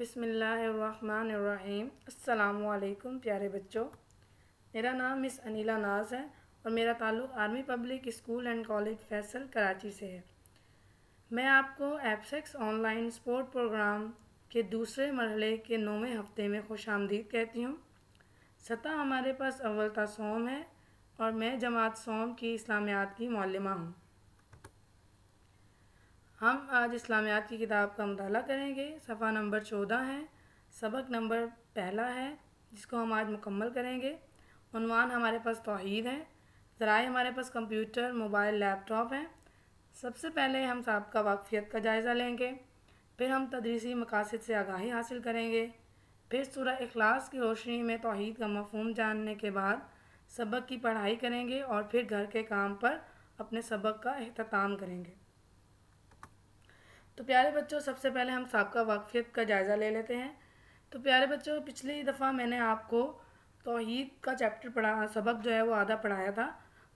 بسم اللہ الرحمن الرحیم۔ السلام علیکم پیارے بچوں، میرا نام مس انیلا ناز ہے اور میرا تعلق army public school and college Faisal Karachi سے ہے۔ میں آپ کو ایپسیکس آن لائن سپورٹ پروگرام کے دوسرے مرحلے کے 9ویں ہفتے میں خوش آمدید کہتی ہوں۔ سطح ہمارے پاس اول تا سوم ہے اور میں جماعت سوم کی اسلامیات کی معلمہ ہوں۔ ہم آج اسلامیات کی کتاب کا مطالعہ کریں گے۔ صفحہ نمبر 14 ہے، سبق نمبر پہلا ہے جس کو ہم آج مکمل کریں گے۔ عنوان ہمارے پاس توحید ہے۔ ذرائع ہمارے پاس کمپیوٹر، موبائل، لیپ ٹاپ ہیں۔ سب سے پہلے ہم سابقہ واقفیت کا جائزہ لیں گے، پھر ہم تدریسی مقاصد سے آگاہی حاصل کریں گے، پھر سورہ اخلاص کی روشنی میں توحید کا مفہوم جاننے کے بعد سبق کی پڑھائی کریں گے اور پھر گھر کے کام پر اپنے سبق کا اختتام کریں گے۔ تو پیارے بچوں، سب سے پہلے ہم سابقہ واقفیت کا جائزہ لے لیتے ہیں۔ تو پیارے بچوں، پچھلی دفعہ میں نے آپ کو توحید کا سبق جو ہے وہ آدھا پڑھایا تھا۔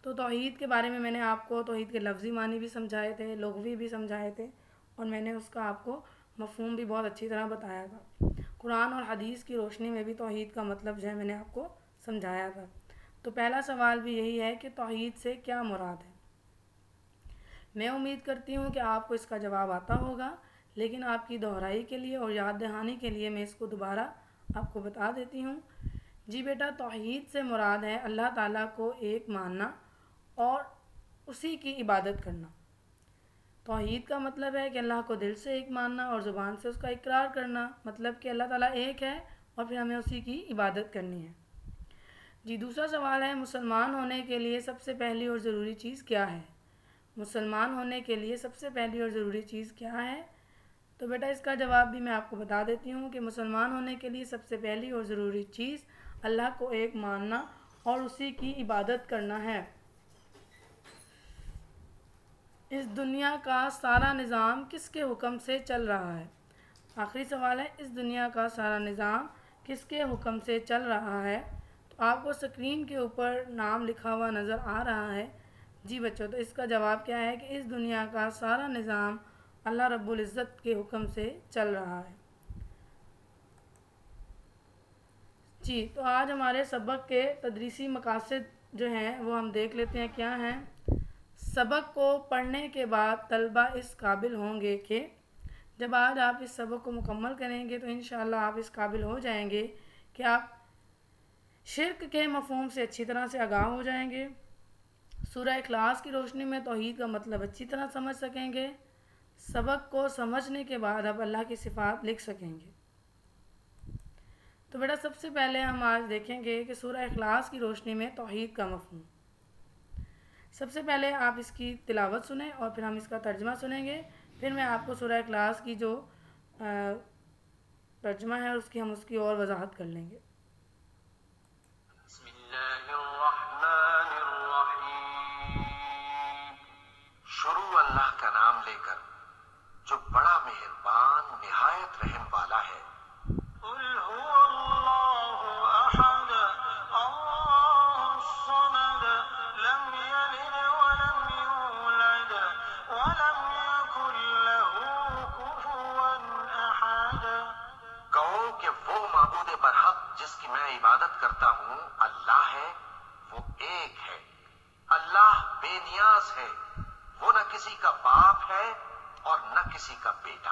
تو توحید کے بارے میں نے آپ کو توحید کے لفظی معنی بھی سمجھائے تھے، لغوی بھی سمجھائے تھے، اور میں نے اس کا آپ کو مفہوم بھی بہت اچھی طرح بتایا تھا۔ قرآن اور حدیث کی روشنی میں بھی توحید کا مطلب جو ہے میں نے آپ کو سمجھایا تھا۔ تو پہلا سوال بھی یہی ہے کہ توحید سے کیا مراد ہے؟ میں امید کرتی ہوں کہ آپ کو اس کا جواب آتا ہوگا، لیکن آپ کی دہرائی کے لیے اور یاد دہانی کے لیے میں اس کو دوبارہ آپ کو بتا دیتی ہوں۔ جی بیٹا، توحید سے مراد ہے اللہ تعالیٰ کو ایک ماننا اور اسی کی عبادت کرنا۔ توحید کا مطلب ہے کہ اللہ کو دل سے ایک ماننا اور زبان سے اس کا اقرار کرنا، مطلب کہ اللہ تعالیٰ ایک ہے اور پھر ہمیں اسی کی عبادت کرنی ہے۔ جی، دوسرا سوال ہے، مسلمان ہونے کے لیے سب سے پہلی اور ضروری چیز کیا ہے؟ مسلمان ہونے کے لیے سب سے پہلی اور ضروری چیز کیا ہے؟ تو بیٹا، اس کا جواب بھی میں آپ کو بتا دیتی ہوں کہ مسلمان ہونے کے لیے سب سے پہلی اور ضروری چیز اللہ کو ایک ماننا اور اسی کی عبادت کرنا ہے۔ اس دنیا کا سارا نظام کس کے حکم سے چل رہا ہے؟ آخری سوال ہے، اس دنیا کا سارا نظام کس کے حکم سے چل رہا ہے؟ تو آپ کو اسکرین کے اوپر نام لکھا ہوا نظر آ رہا ہے۔ جی بچوں، تو اس کا جواب کیا ہے کہ اس دنیا کا سارا نظام اللہ رب العزت کے حکم سے چل رہا ہے۔ جی، تو آج ہمارے سبق کے تدریسی مقاصد جو ہیں وہ ہم دیکھ لیتے ہیں کیا ہیں۔ سبق کو پڑھنے کے بعد طلبہ اس قابل ہوں گے کہ جب آج آپ اس سبق کو مکمل کریں گے تو انشاءاللہ آپ اس قابل ہو جائیں گے کہ آپ شرک کے مفہوم سے اچھی طرح سے آگاہ ہو جائیں گے، سورہ اخلاص کی روشنی میں توحید کا مطلب اچھی طرح سمجھ سکیں گے، سبق کو سمجھنے کے بعد اب اللہ کی صفات لکھ سکیں گے۔ تو بیٹا، سب سے پہلے ہم آج دیکھیں گے کہ سورہ اخلاص کی روشنی میں توحید کا مفہوم۔ سب سے پہلے آپ اس کی تلاوت سنیں اور پھر ہم اس کا ترجمہ سنیں گے، پھر میں آپ کو سورہ اخلاص کی جو ترجمہ ہے ہم اس کی اور وضاحت کر لیں گے۔ بسم اللہ الرحمن الرحیم۔ شروع اللہ کا نام لے کر جو بڑا مہربان نہایت رحم والا ہے۔ قل هو اللہ احد اللہ الصمد لم یلد ولم یولد ولم یکن له کفوا احد۔ کہو کہ وہ معبود برحق جس کی میں عبادت کرتا ہوں اللہ ہے، وہ ایک ہے، اللہ بے نیاز ہے، وہ نہ کسی کا باپ ہے اور نہ کسی کا بیٹا،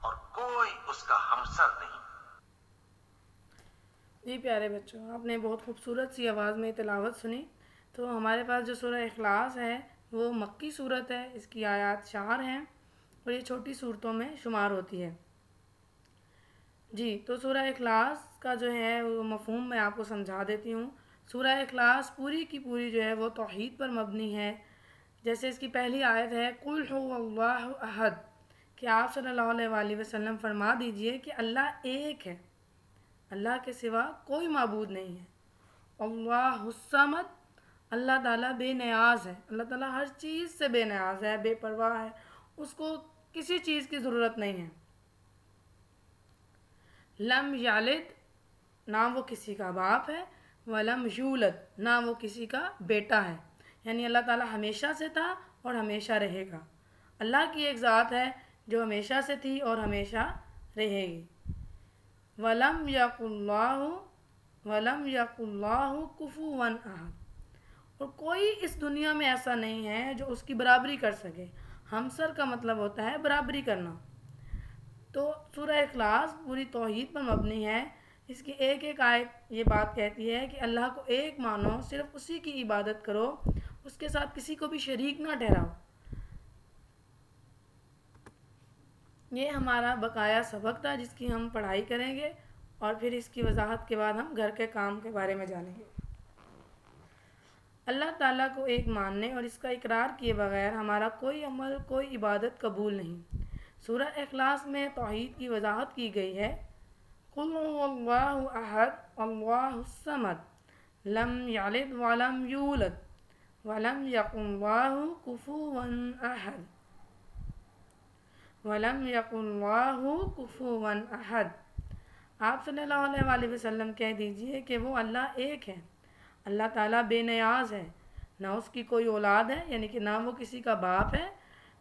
اور کوئی اس کا ہمسر نہیں۔ جی پیارے بچوں، آپ نے بہت خوبصورت سی آواز میں تلاوت سنی۔ تو ہمارے پاس جو سورہ اخلاص ہے وہ مکی صورت ہے، اس کی آیات 4 ہیں اور یہ چھوٹی صورتوں میں شمار ہوتی ہے۔ جی، تو سورہ اخلاص کا جو ہے وہ مفہوم میں آپ کو سمجھا دیتی ہوں۔ سورہ اخلاص پوری کی پوری جو ہے وہ توحید پر مبنی ہے۔ جیسے اس کی پہلی آیت ہے، قل هو اللہ احد، کہ آپ صلی اللہ علیہ وسلم فرما دیجئے کہ اللہ ایک ہے، اللہ کے سوا کوئی معبود نہیں ہے۔ اللہ الصمد، اللہ تعالیٰ بے نیاز ہے، اللہ تعالیٰ ہر چیز سے بے نیاز ہے، بے پرواہ ہے، اس کو کسی چیز کی ضرورت نہیں ہے۔ لم یلد، نہ وہ کسی کا باپ ہے، ولم یولد، نہ وہ کسی کا بیٹا ہے، یعنی اللہ تعالیٰ ہمیشہ سے تھا اور ہمیشہ رہے گا۔ اللہ کی ایک ذات ہے جو ہمیشہ سے تھی اور ہمیشہ رہے گی۔ वलम यकुल्लाहु कुफुवन अहद, और कोई इस दुनिया में ऐसा नहीं है जो उसकी बराबरी कर सके। हमसर का मतलब होता है बराबरी करना। तो सूरह इखलास पूरी तौहीद पर मबनी है। इसकी एक एक आयत ये बात कहती है कि अल्लाह को एक मानो, सिर्फ उसी की इबादत करो, उसके साथ किसी को भी शरीक ना ठहराओ। ये हमारा बकाया सबक था जिसकी हम पढ़ाई करेंगे और फिर इसकी वजाहत के बाद हम घर के काम के बारे में जानेंगे। अल्लाह ताला को एक मानने और इसका इकरार किए बगैर हमारा कोई अमल, कोई इबादत कबूल नहीं। सूरह इखलास में तौहीद की वजाहत की गई है। कुल हुवल्लाहु अहद अल्लाहुस समद लम यलिद वलम यूलद वलम यकुन लाहु कुफुवन अहद वलम यकुन लाहु कुफुवन अहद। आप सल्लल्लाहु अलैहि वसल्लम कह दीजिए कि वो अल्लाह एक है। अल्लाह ताला बेनियाज है, ना उसकी कोई औलाद है, यानी कि ना वो किसी का बाप है,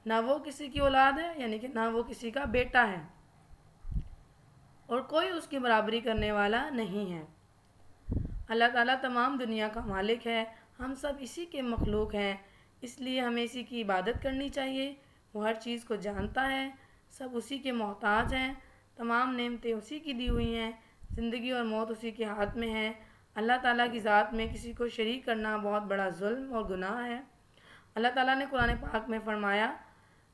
ना वो किसी की औलाद है, यानी कि ना वो किसी का बेटा है, और कोई उसकी बराबरी करने वाला नहीं है। अल्लाह ताला तमाम दुनिया का मालिक है, हम सब इसी के मखलूक हैं, इसलिए हमें इसी की इबादत करनी चाहिए। वो हर चीज़ को जानता है, सब उसी के मोहताज हैं, तमाम नेमतें उसी की दी हुई हैं, ज़िंदगी और मौत उसी के हाथ में है। अल्लाह ताला की ज़ात में किसी को शरीक करना बहुत बड़ा जुल्म और गुनाह है। अल्लाह ताला ने कुरान पाक में फरमाया,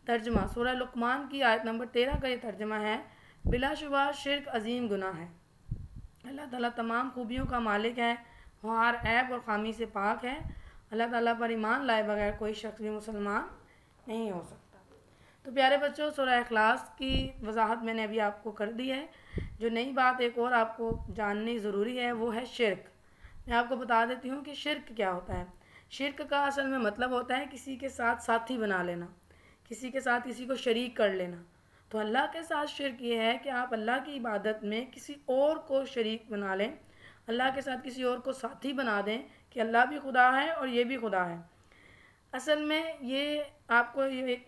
तर्जमा सूरह लुक़मान की आयत नंबर 13 का ये तर्जमा है, बिलाशुबा शिर्क अजीम गुनाह है। अल्लाह ताला तमाम खूबियों का मालिक है, वो हर ऐब और ख़ामी से पाक है। अल्लाह ताला पर ईमान लाए बगैर कोई शख्स भी मुसलमान नहीं हो सकता। तो प्यारे बच्चों, सूरह इखलास की वजाहत मैंने अभी आपको कर दी है। जो नई बात एक और आपको जाननी ज़रूरी है वो है शिर्क। मैं आपको बता देती हूँ कि शिर्क क्या होता है। शिर्क का असल में मतलब होता है किसी के साथ साथी बना लेना, किसी के साथ किसी को शरीक कर लेना। तो अल्लाह के साथ शिर्क ये है कि आप अल्लाह की इबादत में किसी और को शरीक बना लें, अल्लाह के साथ किसी और को साथी बना दें कि अल्लाह भी खुदा है और ये भी खुदा है। असल में ये आपको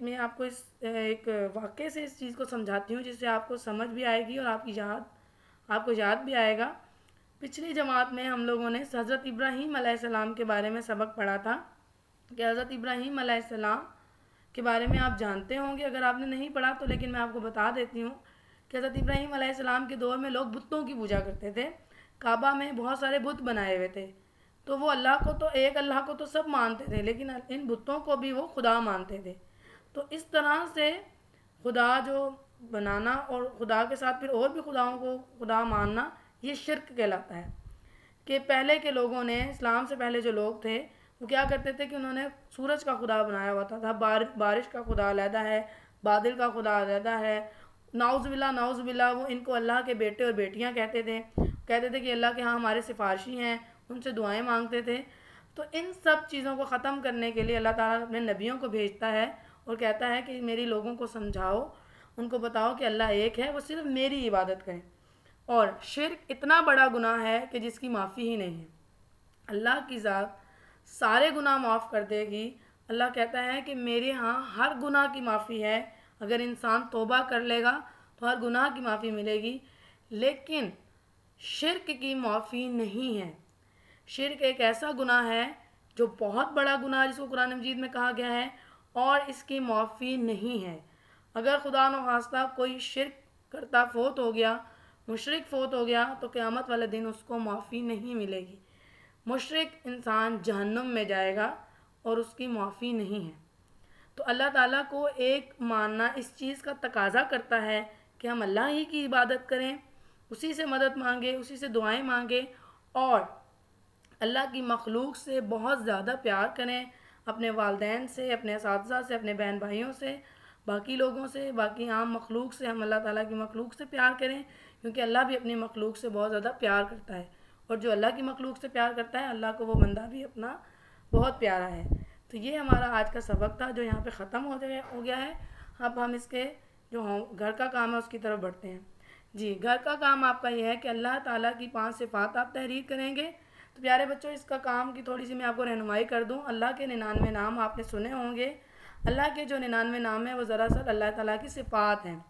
मैं आपको इस एक वाक़े से इस चीज़ को समझाती हूँ जिससे आपको समझ भी आएगी और आपको याद भी आएगा। पिछली जमात में हम लोगों ने हज़रत इब्राहीम अलैहिस्सलाम के बारे में सबक पढ़ा था कि हज़रत इब्राहीम अलैहिस्सलाम के बारे में आप जानते होंगे। अगर आपने नहीं पढ़ा तो लेकिन मैं आपको बता देती हूँ कि हज़रत इब्राहीम अलैहिस्सलाम के दौर में लोग बुतों की पूजा करते थे। काबा में बहुत सारे बुत बनाए हुए थे, तो वो अल्लाह को तो एक अल्लाह को तो सब मानते थे, लेकिन इन बुतों को भी वो खुदा मानते थे। तो इस तरह से खुदा जो बनाना और खुदा के साथ फिर और भी खुदाओं को खुदा मानना, ये शिर्क कहलाता है। कि पहले के लोगों ने, इस्लाम से पहले जो लोग थे, वो क्या करते थे कि उन्होंने सूरज का खुदा बनाया हुआ था। बारिश का खुदा अलहदा है, बादल का खुदा अलहदा है। नाउज़ुबिल्लाह वो इनको अल्लाह के बेटे और बेटियां कहते थे कि अल्लाह के यहाँ हमारे सिफारशी हैं, उनसे दुआएं मांगते थे। तो इन सब चीज़ों को ख़त्म करने के लिए अल्लाह ताला अपने नबियों को भेजता है और कहता है कि मेरी लोगों को समझाओ, उनको बताओ कि अल्लाह एक है, वो सिर्फ मेरी इबादत करें। और शिर्क इतना बड़ा गुनाह है कि जिसकी माफ़ी ही नहीं है। अल्लाह की ज़ात सारे गुनाह माफ़ कर देगी। अल्लाह कहता है कि मेरे यहाँ हर गुनाह की माफ़ी है, अगर इंसान तौबा कर लेगा तो हर गुनाह की माफ़ी मिलेगी, लेकिन शिर्क की माफ़ी नहीं है। शिर्क एक ऐसा गुनाह है जो बहुत बड़ा गुनाह है, जिसको कुरान मजीद में कहा गया है, और इसकी माफ़ी नहीं है। अगर खुदा न खास्ता कोई शिर्क करता फोत हो गया, मुशरिक फोत हो गया, तो क़यामत वाले दिन उसको माफ़ी नहीं मिलेगी। मुशरिक इंसान जहन्नुम में जाएगा और उसकी माफ़ी नहीं है। तो अल्लाह ताला को एक मानना इस चीज़ का तकाजा करता है कि हम अल्लाह ही की इबादत करें, उसी से मदद मांगे, उसी से दुआएं मांगे, और अल्लाह की मखलूक से बहुत ज़्यादा प्यार करें, अपने वालिदैन से, अपने असातिज़ा से, अपने बहन भाइयों से, बाकी लोगों से, बाकी आम मखलूक से हम अल्लाह ताला की मखलूक से प्यार करें, क्योंकि अल्लाह भी अपनी मखलूक से बहुत ज़्यादा प्यार करता है। और जो अल्लाह की मखलूक से प्यार करता है, अल्लाह को वो बंदा भी अपना बहुत प्यारा है। तो ये हमारा आज का सबक था जो यहाँ पे ख़त्म हो गया है। अब हम इसके जो घर का काम है उसकी तरफ बढ़ते हैं। जी, घर का काम आपका ये है कि अल्लाह ताला की 5 सिफ़ात आप तहरीर करेंगे। तो प्यारे बच्चों, इसका काम की थोड़ी सी मैं आपको रहनुमाई कर दूँ। अल्लाह के 99 नाम आपने सुने होंगे। अल्लाह के जो 99 नाम हैं वो दरअसल अल्लाह ताला की सिफ़ात हैं।